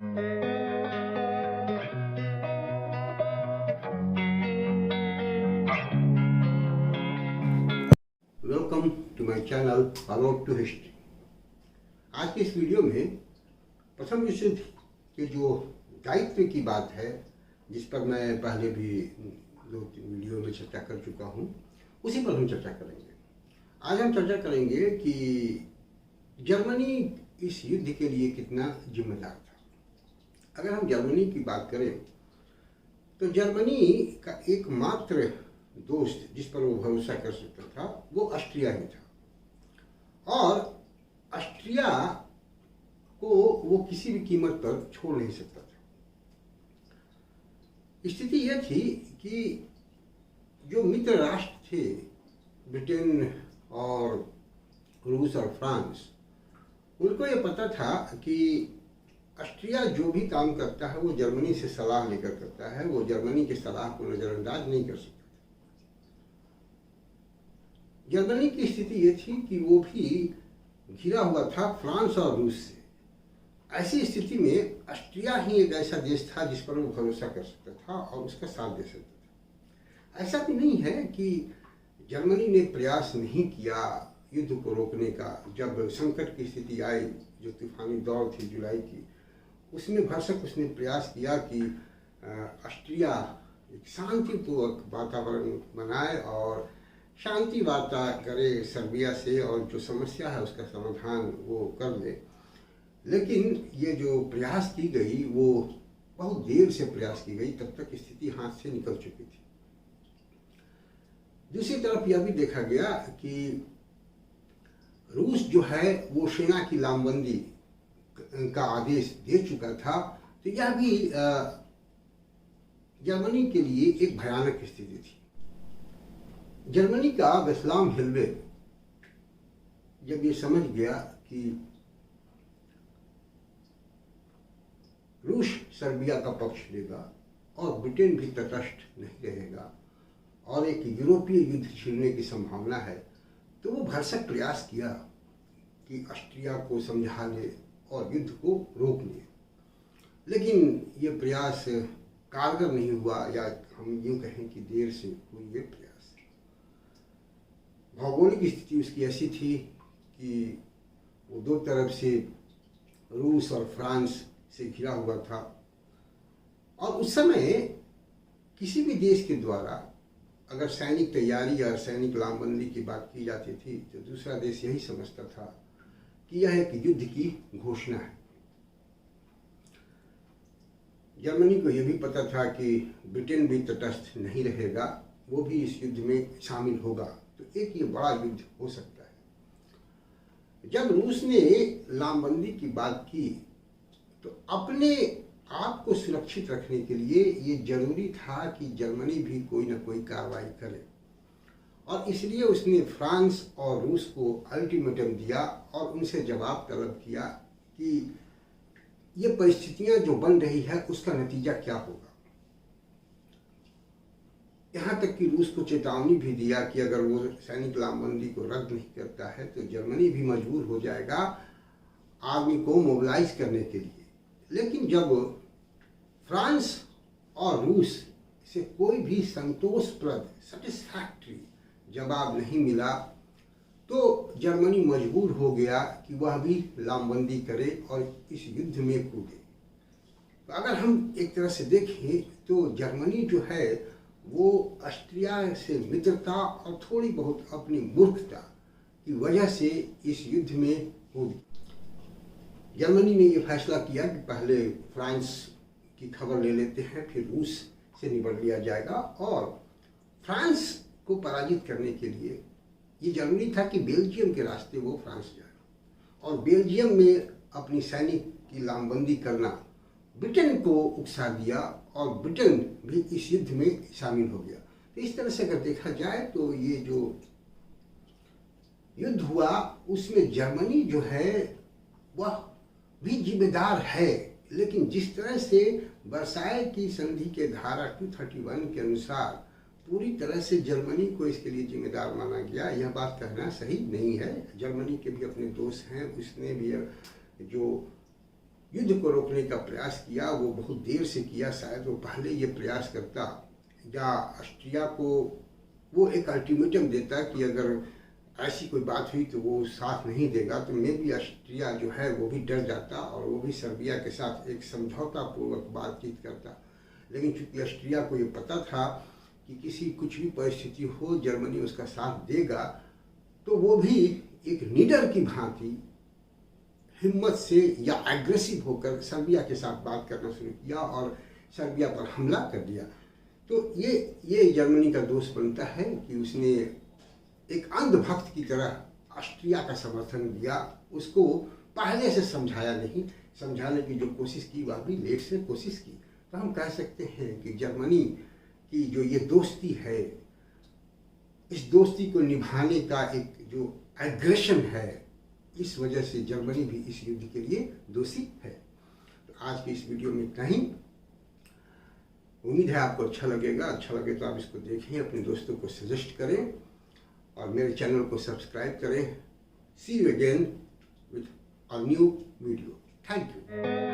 Welcome to my channel follow to history. आज के इस वीडियो में प्रथम विश्व युद्ध के जो दायित्व की बात है, जिस पर मैं पहले भी 2-3 वीडियो में चर्चा कर चुका हूँ, उसी पर हम चर्चा करेंगे। आज हम चर्चा करेंगे कि जर्मनी इस युद्ध के लिए कितना जिम्मेदार था। अगर हम जर्मनी की बात करें तो जर्मनी का एकमात्र दोस्त जिस पर वो भरोसा कर सकता था वो ऑस्ट्रिया ही था, और ऑस्ट्रिया को वो किसी भी कीमत पर छोड़ नहीं सकता था। स्थिति यह थी कि जो मित्र राष्ट्र थे, ब्रिटेन और रूस और फ्रांस, उनको ये पता था कि ऑस्ट्रिया जो भी काम करता है वो जर्मनी से सलाह लेकर करता है, वो जर्मनी की सलाह को नज़रअंदाज नहीं कर सकता। जर्मनी की स्थिति ये थी कि वो भी घिरा हुआ था फ्रांस और रूस से। ऐसी स्थिति में ऑस्ट्रिया ही एक ऐसा देश था जिस पर वो भरोसा कर सकता था और उसका साथ दे सकता था। ऐसा भी नहीं है कि जर्मनी ने प्रयास नहीं किया युद्ध को रोकने का। जब संकट की स्थिति आई, जो तूफानी दौर थी जुलाई की, उसमें भरसक उसने प्रयास किया कि ऑस्ट्रिया एक शांतिपूर्वक वातावरण बनाए और शांति वार्ता करे सर्बिया से, और जो समस्या है उसका समाधान वो कर ले। लेकिन ये जो प्रयास की गई वो बहुत देर से प्रयास की गई, तब तक स्थिति हाथ से निकल चुकी थी। दूसरी तरफ यह भी देखा गया कि रूस जो है वो सेना की लामबंदी का आदेश दे चुका था, तो यह भी जर्मनी के लिए एक भयानक स्थिति थी। जर्मनी का वेस्लाम हिल्वे जब ये समझ गया कि रूस सर्बिया का पक्ष लेगा और ब्रिटेन भी तटस्थ नहीं रहेगा और एक यूरोपीय युद्ध छिड़ने की संभावना है, तो वो भरसक प्रयास किया कि ऑस्ट्रिया को समझा ले और युद्ध को रोक ले। लेकिन ये प्रयास कारगर नहीं हुआ, या हम यूँ कहें कि देर से हुई ये प्रयास। भौगोलिक स्थिति उसकी ऐसी थी कि वो दो तरफ से रूस और फ्रांस से घिरा हुआ था, और उस समय किसी भी देश के द्वारा अगर सैनिक तैयारी या सैनिक लामबंदी की बात की जाती थी तो दूसरा देश यही समझता था कि यह एक युद्ध की घोषणा है। जर्मनी को यह भी पता था कि ब्रिटेन भी तटस्थ नहीं रहेगा, वो भी इस युद्ध में शामिल होगा, तो एक ये बड़ा युद्ध हो सकता है। जब रूस ने लामबंदी की बात की तो अपने आप को सुरक्षित रखने के लिए ये जरूरी था कि जर्मनी भी कोई ना कोई कार्रवाई करे, और इसलिए उसने फ्रांस और रूस को अल्टीमेटम दिया और उनसे जवाब तलब किया कि ये परिस्थितियां जो बन रही है उसका नतीजा क्या होगा। यहाँ तक कि रूस को चेतावनी भी दिया कि अगर वो सैनिक लामबंदी को रद्द नहीं करता है तो जर्मनी भी मजबूर हो जाएगा आर्मी को मोबिलाइज करने के लिए। लेकिन जब फ्रांस और रूस से कोई भी संतोषप्रद सेटिस्फैक्ट्री जवाब नहीं मिला तो जर्मनी मजबूर हो गया कि वह भी लामबंदी करे और इस युद्ध में कूदे। तो अगर हम एक तरह से देखें तो जर्मनी जो है वो ऑस्ट्रिया से मित्रता और थोड़ी बहुत अपनी मूर्खता की वजह से इस युद्ध में कूदी। जर्मनी ने यह फैसला किया कि पहले फ्रांस की खबर ले लेते हैं, फिर रूस से निपट लिया जाएगा, और फ्रांस को पराजित करने के लिए ये जरूरी था कि बेल्जियम के रास्ते वो फ्रांस जाए, और बेल्जियम में अपनी सैनिक की लामबंदी करना ब्रिटेन को उकसा दिया और ब्रिटेन भी इस युद्ध में शामिल हो गया। तो इस तरह से अगर देखा जाए तो ये जो युद्ध हुआ उसमें जर्मनी जो है वह भी जिम्मेदार है, लेकिन जिस तरह से वर्साय की संधि के धारा 231 के अनुसार पूरी तरह से जर्मनी को इसके लिए जिम्मेदार माना गया, यह बात कहना सही नहीं है। जर्मनी के भी अपने दोष हैं, उसने भी जो युद्ध को रोकने का प्रयास किया, वो बहुत देर से किया। शायद वो पहले ये प्रयास करता या ऑस्ट्रिया को वो एक अल्टीमेटम देता कि अगर ऐसी कोई बात हुई तो वो साथ नहीं देगा, तो मे भी ऑस्ट्रिया जो है वो भी डर जाता और वो भी सर्बिया के साथ एक समझौता पूर्वक बातचीत करता। लेकिन चूंकि ऑस्ट्रिया को ये पता था कि किसी कुछ भी परिस्थिति हो जर्मनी उसका साथ देगा, तो वो भी एक लीडर की भांति हिम्मत से या एग्रेसिव होकर सर्बिया के साथ बात करना शुरू किया और सर्बिया पर हमला कर दिया। तो ये जर्मनी का दोष बनता है कि उसने एक अंधभक्त की तरह ऑस्ट्रिया का समर्थन दिया, उसको पहले से समझाया नहीं। समझाने की जो कोशिश की वह भी लेट से कोशिश की। तो हम कह सकते हैं कि जर्मनी की जो ये दोस्ती है, इस दोस्ती को निभाने का एक जो एग्रेशन है, इस वजह से जर्मनी भी इस युद्ध के लिए दोषी है। तो आज की इस वीडियो में इतना ही। उम्मीद है आपको अच्छा लगेगा। अच्छा लगे तो आप इसको देखें, अपने दोस्तों को सजेस्ट करें और मेरे चैनल को सब्सक्राइब करें। See you again with a new video. Thank you.